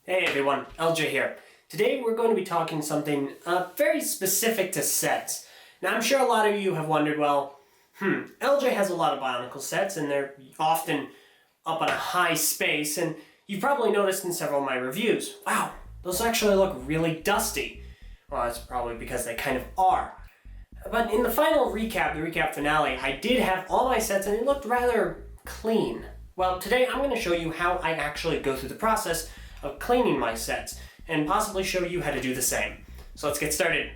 Hey everyone, Eljay here. Today we're going to be talking something very specific to sets. Now I'm sure a lot of you have wondered, well, Eljay has a lot of Bionicle sets and they're often up on a high space, and you've probably noticed in several of my reviews, wow, those actually look really dusty. Well, that's probably because they kind of are. But in the final recap, the recap finale, I did have all my sets and they looked rather clean. Well, today I'm going to show you how I actually go through the process of cleaning my sets and possibly show you how to do the same. So let's get started.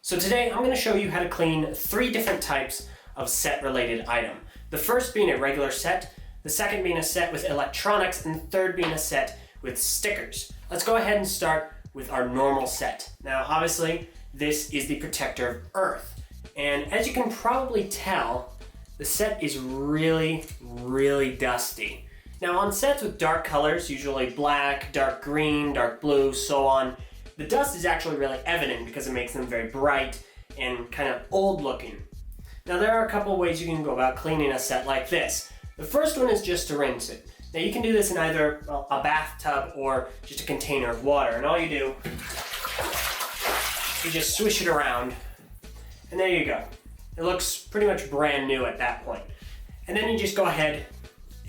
So today I'm going to show you how to clean 3 different types of set related item. The first being a regular set, the second being a set with electronics, and the third being a set with stickers. Let's go ahead and start with our normal set. Now obviously this is the protector of Earth, and as you can probably tell, the set is really dusty. Now on sets with dark colors, usually black, dark green, dark blue, so on, the dust is actually really evident because it makes them very bright and kind of old looking. Now there are a couple ways you can go about cleaning a set like this. The first one is just to rinse it. Now you can do this in either a bathtub or just a container of water, and all you do, you just swish it around, and there you go. It looks pretty much brand new at that point. And then you just go ahead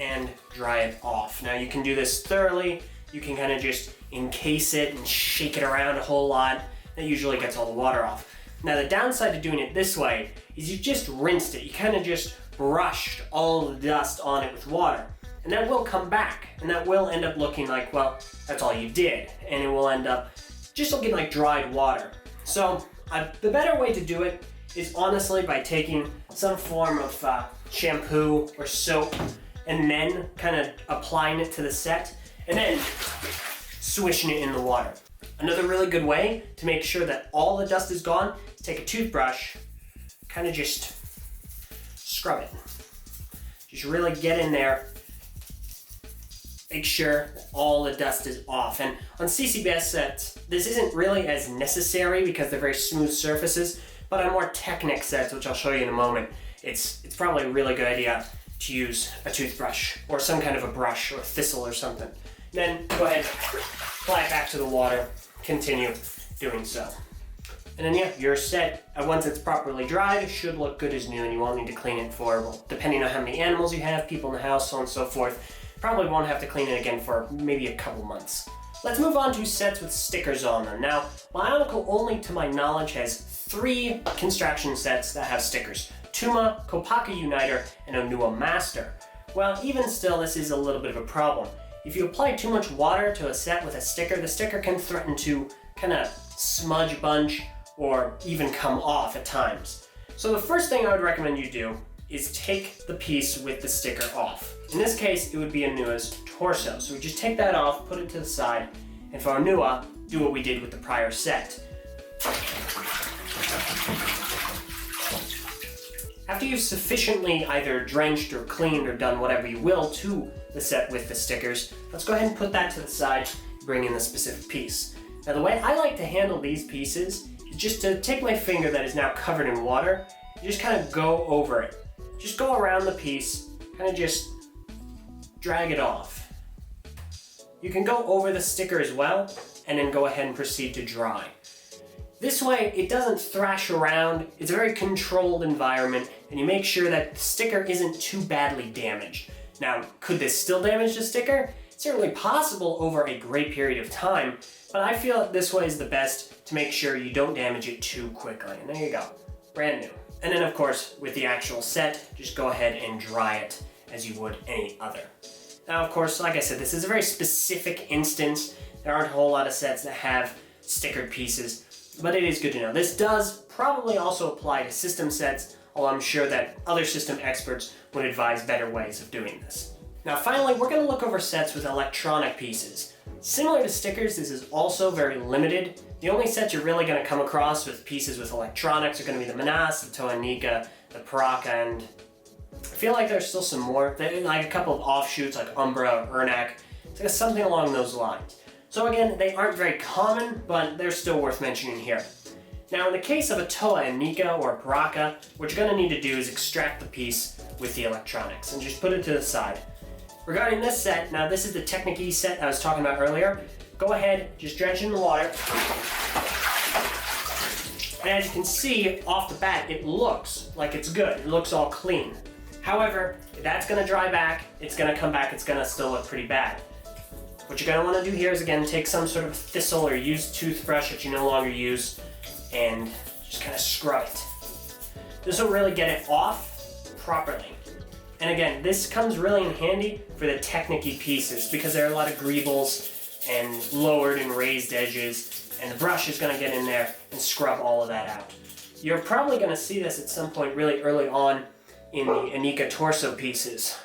and dry it off. Now you can do this thoroughly. You can kind of just encase it and shake it around a whole lot. That usually gets all the water off. Now the downside of doing it this way is you just rinsed it. You kind of just brushed all the dust on it with water. And that will come back, and that will end up looking like, well, that's all you did. And it will end up just looking like dried water. So the better way to do it is honestly by taking some form of shampoo or soap and then kind of applying it to the set and then swishing it in the water. Another really good way to make sure that all the dust is gone is take a toothbrush, kind of just scrub it. Just really get in there, make sure that all the dust is off. And on CCBS sets, this isn't really as necessary because they're very smooth surfaces, but on more Technic sets, which I'll show you in a moment, it's probably a really good idea to use a toothbrush or some kind of a brush or a thistle or something. Then go ahead, apply it back to the water, continue doing so. And then yeah, your set, once it's properly dried, should look good as new, and you won't need to clean it for, well, depending on how many animals you have, people in the house, so on and so forth, probably won't have to clean it again for maybe a couple months. Let's move on to sets with stickers on them. Now, Bionicle only to my knowledge has 3 construction sets that have stickers: Tuma, Kopaka Uniter, and Onua Master. Well, even still, this is a little bit of a problem. If you apply too much water to a set with a sticker, the sticker can threaten to kind of smudge bunch or even come off at times. So the first thing I would recommend you do is take the piece with the sticker off. In this case, it would be Onua's torso. So we just take that off, put it to the side, and for Onua, do what we did with the prior set. After you've sufficiently either drenched or cleaned or done whatever you will to the set with the stickers, let's go ahead and put that to the side, bring in the specific piece. Now the way I like to handle these pieces is just to take my finger that is now covered in water, and just kind of go over it. Just go around the piece, kind of just drag it off. You can go over the sticker as well, and then go ahead and proceed to dry. This way, it doesn't thrash around, it's a very controlled environment, and you make sure that the sticker isn't too badly damaged. Now, could this still damage the sticker? It's certainly possible over a great period of time, but I feel that this way is the best to make sure you don't damage it too quickly. And there you go, brand new. And then of course, with the actual set, just go ahead and dry it as you would any other. Now of course, like I said, this is a very specific instance. There aren't a whole lot of sets that have stickered pieces, but it is good to know. This does probably also apply to system sets, although I'm sure that other system experts would advise better ways of doing this. Now finally, we're going to look over sets with electronic pieces. Similar to stickers, this is also very limited. The only sets you're really going to come across with pieces with electronics are going to be the Manas, the Toa Nika, the Paraka, and I feel like there's still some more, like a couple of offshoots like Umbra or Urnak, so something along those lines. So again, they aren't very common, but they're still worth mentioning here. Now in the case of a Toa and Nika or a Paraka, what you're going to need to do is extract the piece with the electronics and just put it to the side. Regarding this set, now this is the Technic E set I was talking about earlier. go ahead, just drench it in the water. And as you can see off the bat, it looks like it's good. It looks all clean. However, if that's gonna dry back, it's gonna come back, it's gonna still look pretty bad. What you're gonna wanna do here is, again, take some sort of thistle or used toothbrush that you no longer use and just kind of scrub it. This will really get it off properly. And again, this comes really in handy for the technical pieces because there are a lot of greebles and lowered and raised edges, and the brush is gonna get in there and scrub all of that out. You're probably gonna see this at some point really early on in the Anika torso pieces,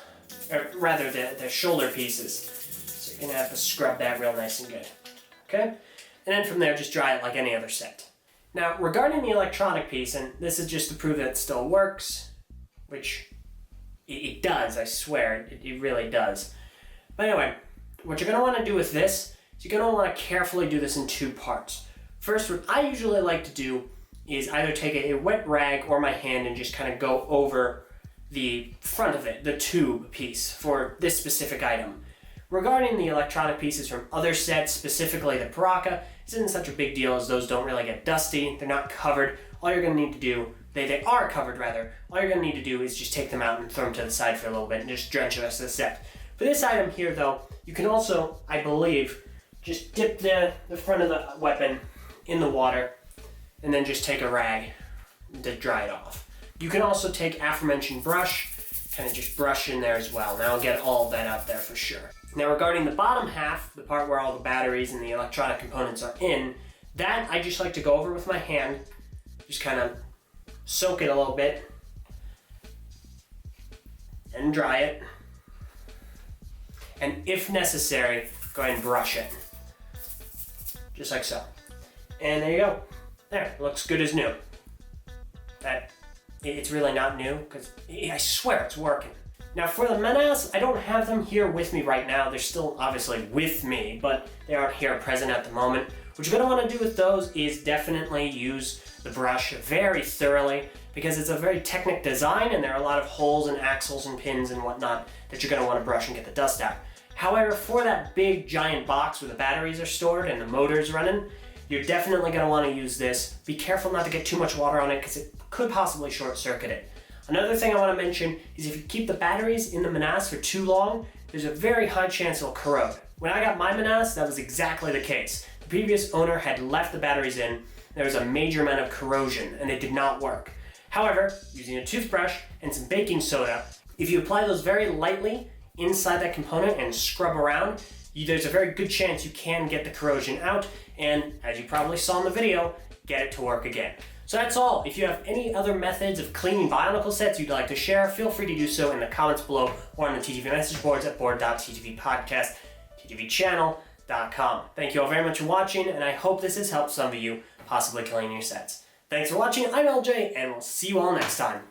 or rather the shoulder pieces. So you're gonna have to scrub that real nice and good, okay? And then from there, just dry it like any other set. Now, regarding the electronic piece, and this is just to prove that it still works, which it does, I swear, it really does. But anyway, what you're gonna wanna do with this is you're gonna wanna carefully do this in two parts. First, what I usually like to do is either take a wet rag or my hand and just kind of go over the front of it, the tube piece for this specific item. Regarding the electronic pieces from other sets, specifically the Baraka, this isn't such a big deal as those don't really get dusty, they're not covered. All you're gonna need to do, they are covered rather, all you're gonna need to do is just take them out and throw them to the side for a little bit and just drench the rest of the set. For this item here though, you can also, I believe, just dip the front of the weapon in the water and then just take a rag to dry it off. You can also take aforementioned brush, kind of just brush in there as well. Now I'll get all of that out there for sure. Now regarding the bottom half, the part where all the batteries and the electronic components are in, that I just like to go over with my hand, just kind of soak it a little bit, and dry it. And if necessary, go ahead and brush it. Just like so. And there you go. There, it looks good as new. It's really not new, because I swear it's working. Now for the menace, I don't have them here with me right now. They're still obviously with me, but they aren't here present at the moment. What you're gonna wanna do with those is definitely use the brush very thoroughly, because it's a very technical design and there are a lot of holes and axles and pins and whatnot that you're gonna wanna brush and get the dust out. However, for that big giant box where the batteries are stored and the motor's running, you're definitely gonna wanna use this. Be careful not to get too much water on it because it could possibly short circuit it. Another thing I wanna mention is if you keep the batteries in the menace for too long, there's a very high chance it'll corrode. When I got my menace, that was exactly the case. The previous owner had left the batteries in, there was a major amount of corrosion and it did not work. However, using a toothbrush and some baking soda, if you apply those very lightly inside that component and scrub around, there's a very good chance you can get the corrosion out and, as you probably saw in the video, get it to work again. So that's all. If you have any other methods of cleaning Bionicle sets you'd like to share, feel free to do so in the comments below or on the TTV message boards at board.ttvpodcast, ttvchannel.com. Thank you all very much for watching, and I hope this has helped some of you possibly clean your sets. Thanks for watching. I'm Eljay, and we'll see you all next time.